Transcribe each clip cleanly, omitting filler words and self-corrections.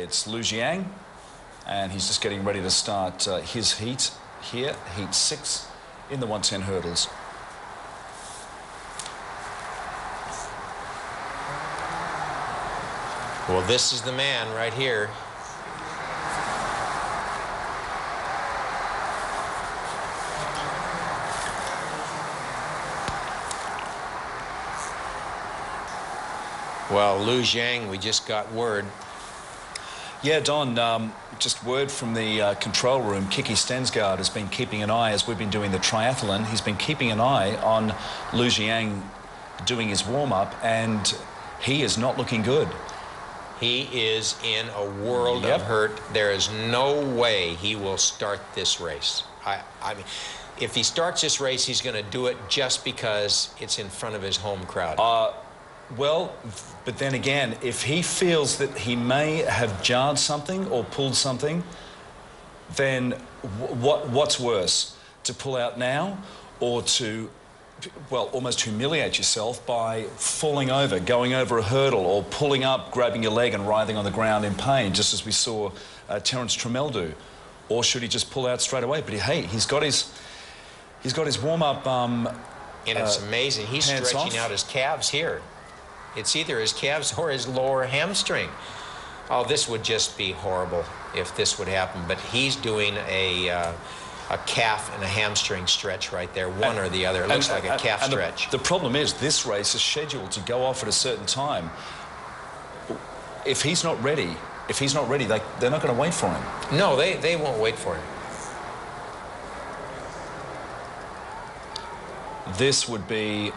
It's Lu Xiang, and he's just getting ready to start his heat here, heat 6 in the 110 hurdles. Well, this is the man right here. Well, Lu Xiang, we just got word. Yeah, Don, just word from the control room. Kiki Stensgaard has been keeping an eye, as we've been doing the triathlon, he's been keeping an eye on Lu Xiang doing his warm-up, and he is not looking good. He is in a world of hurt. There is no way he will start this race. I mean, if he starts this race, he's going to do it just because it's in front of his home crowd. Well, but then again, if he feels that he may have jarred something or pulled something, then what's worse? To pull out now, or to, well, almost humiliate yourself by falling over, going over a hurdle, or pulling up, grabbing your leg and writhing on the ground in pain, just as we saw Terence Trammell do? Or should he just pull out straight away? But hey, he's got his warm-up and it's amazing. He's stretching out his calves here. It's either his calves or his lower hamstring. Oh, this would just be horrible if this would happen. But he's doing a calf and a hamstring stretch right there, one or the other. It looks like a calf stretch. The problem is this race is scheduled to go off at a certain time. If he's not ready, they're not going to wait for him. No, they won't wait for him. This would be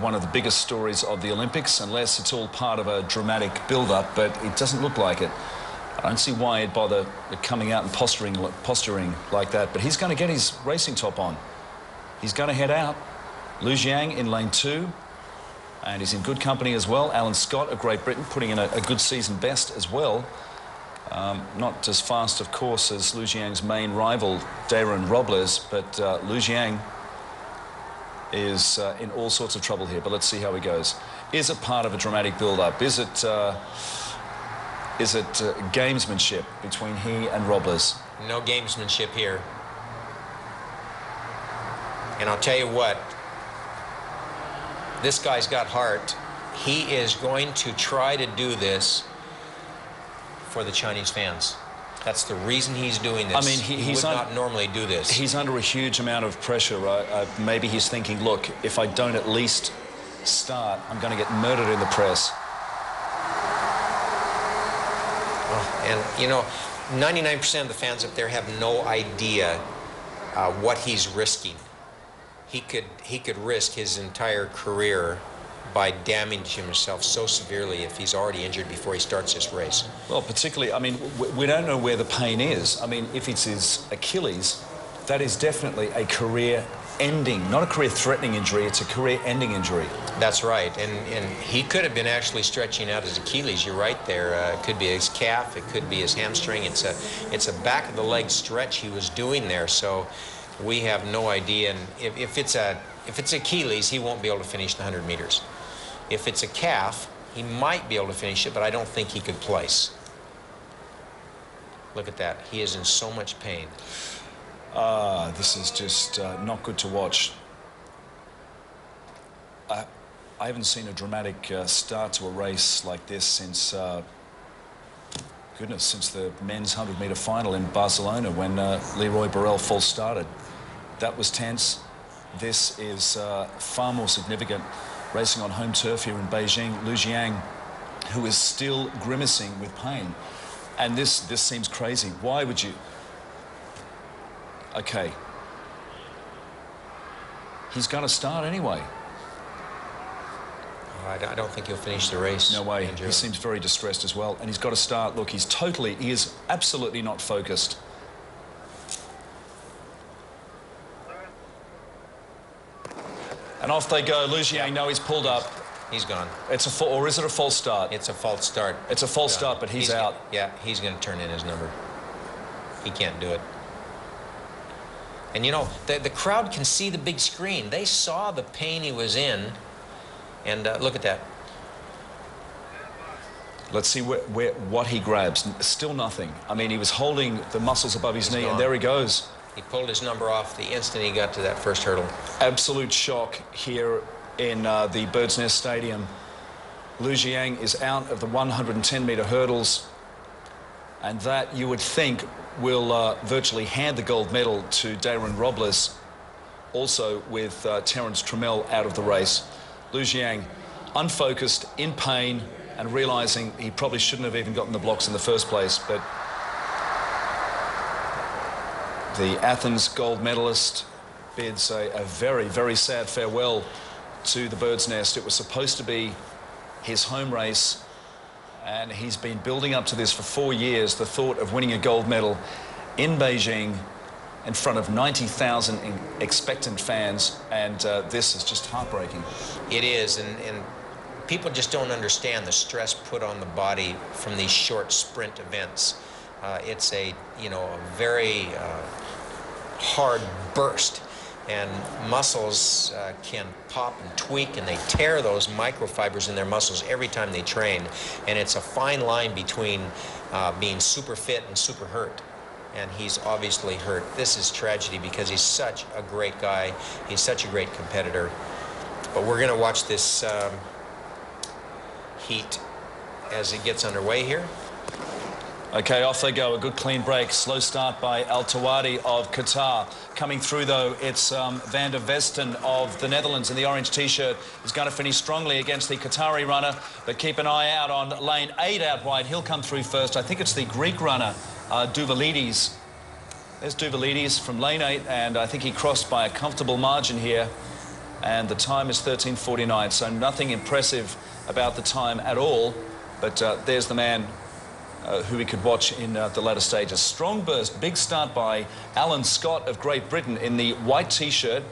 one of the biggest stories of the Olympics, unless it's all part of a dramatic build-up, but it doesn't look like it. I don't see why he'd bother coming out and posturing like that, but he's going to get his racing top on. He's going to head out. Lu Xiang in lane 2, and he's in good company as well. Alan Scott of Great Britain putting in a good season best as well. Not as fast, of course, as Lu Xiang's main rival, Darren Robles, but Lu Xiang is in all sorts of trouble here, but let's see how he goes. Is it part of a dramatic build-up? Is it gamesmanship between he and Robles? No gamesmanship here. And I'll tell you what, this guy's got heart. He is going to try to do this for the Chinese fans. That's the reason he's doing this. I mean, he would not normally do this. He's under a huge amount of pressure, right? Maybe he's thinking, look, if I don't at least start, I'm going to get murdered in the press. Oh, and, you know, 99% of the fans up there have no idea what he's risking. He could risk his entire career by damaging himself so severely if he's already injured before he starts this race. Well, particularly, I mean, we don't know where the pain is. I mean, if it's his Achilles, that is definitely a career-ending, not a career-threatening injury, it's a career-ending injury. That's right, and he could have been actually stretching out his Achilles. You're right there. It could be his calf, it could be his hamstring. It's a back-of-the-leg stretch he was doing there, so we have no idea. And if it's Achilles, he won't be able to finish the 100 meters. If it's a calf, he might be able to finish it, but I don't think he could place. Look at that. He is in so much pain. This is just not good to watch. I haven't seen a dramatic start to a race like this since, goodness, since the men's 100-meter final in Barcelona when Leroy Burrell false started. That was tense. This is far more significant. Racing on home turf here in Beijing, Lu Xiang, who is still grimacing with pain. And this seems crazy. Why would you? Okay. He's going to start anyway. I don't think he'll finish the race. No way. Andrew. He seems very distressed as well. And he's got to start. Look, he is absolutely not focused. And off they go. Lu Xiang, no, he's pulled up. He's gone. It's a or is it a false start? It's a false start. It's a false start, but he's out. Yeah, he's going to turn in his number. He can't do it. And you know, the crowd can see the big screen. They saw the pain he was in. And look at that. Let's see what he grabs. Still nothing. I mean, he was holding the muscles above his knee, gone. and there he goes. He pulled his number off the instant he got to that first hurdle. Absolute shock here in the Bird's Nest Stadium. Xiang is out of the 110-meter hurdles, and that, you would think, will virtually hand the gold medal to Darren Robles, also with Terence Trammell out of the race. Xiang, unfocused, in pain, and realising he probably shouldn't have even gotten the blocks in the first place. But the Athens gold medalist bids a very, very sad farewell to the Bird's Nest. It was supposed to be his home race, and he's been building up to this for 4 years, the thought of winning a gold medal in Beijing in front of 90,000 expectant fans, and this is just heartbreaking. It is, and people just don't understand the stress put on the body from these short sprint events. It's a very hard burst, and muscles can pop and tweak, and they tear those microfibers in their muscles every time they train. And it's a fine line between being super fit and super hurt. And he's obviously hurt. This is tragedy because he's such a great guy. He's such a great competitor. But we're going to watch this heat as it gets underway here. Okay, off they go. A good clean break. Slow start by Al Tawadi of Qatar. Coming through, though, it's Van der Vesten of the Netherlands in the orange T-shirt. Is going to finish strongly against the Qatari runner, but keep an eye out on lane 8 out wide. He'll come through first. I think it's the Greek runner, Duvalides. There's Duvalides from lane 8, and I think he crossed by a comfortable margin here. And the time is 13:49, so nothing impressive about the time at all. But there's the man who we could watch in the latter stages. Strong burst, big start by Alan Scott of Great Britain in the white T-shirt,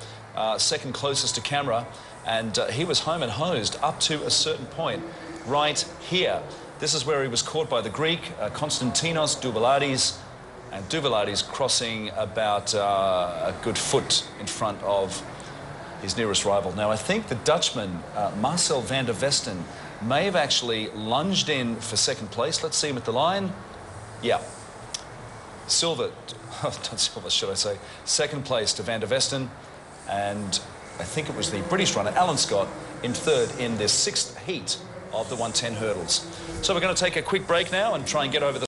second closest to camera, and he was home and hosed up to a certain point right here. This is where he was caught by the Greek, Konstantinos Duvalides, and Duvalides crossing about a good foot in front of his nearest rival. Now, I think the Dutchman, Marcel van der Vesten, may have actually lunged in for second place. Let's see him at the line. Yeah. Silver, not silver, should I say. Second place to Van der Vesten. And I think it was the British runner, Alan Scott, in third in this 6th heat of the 110 hurdles. So we're going to take a quick break now and try and get over the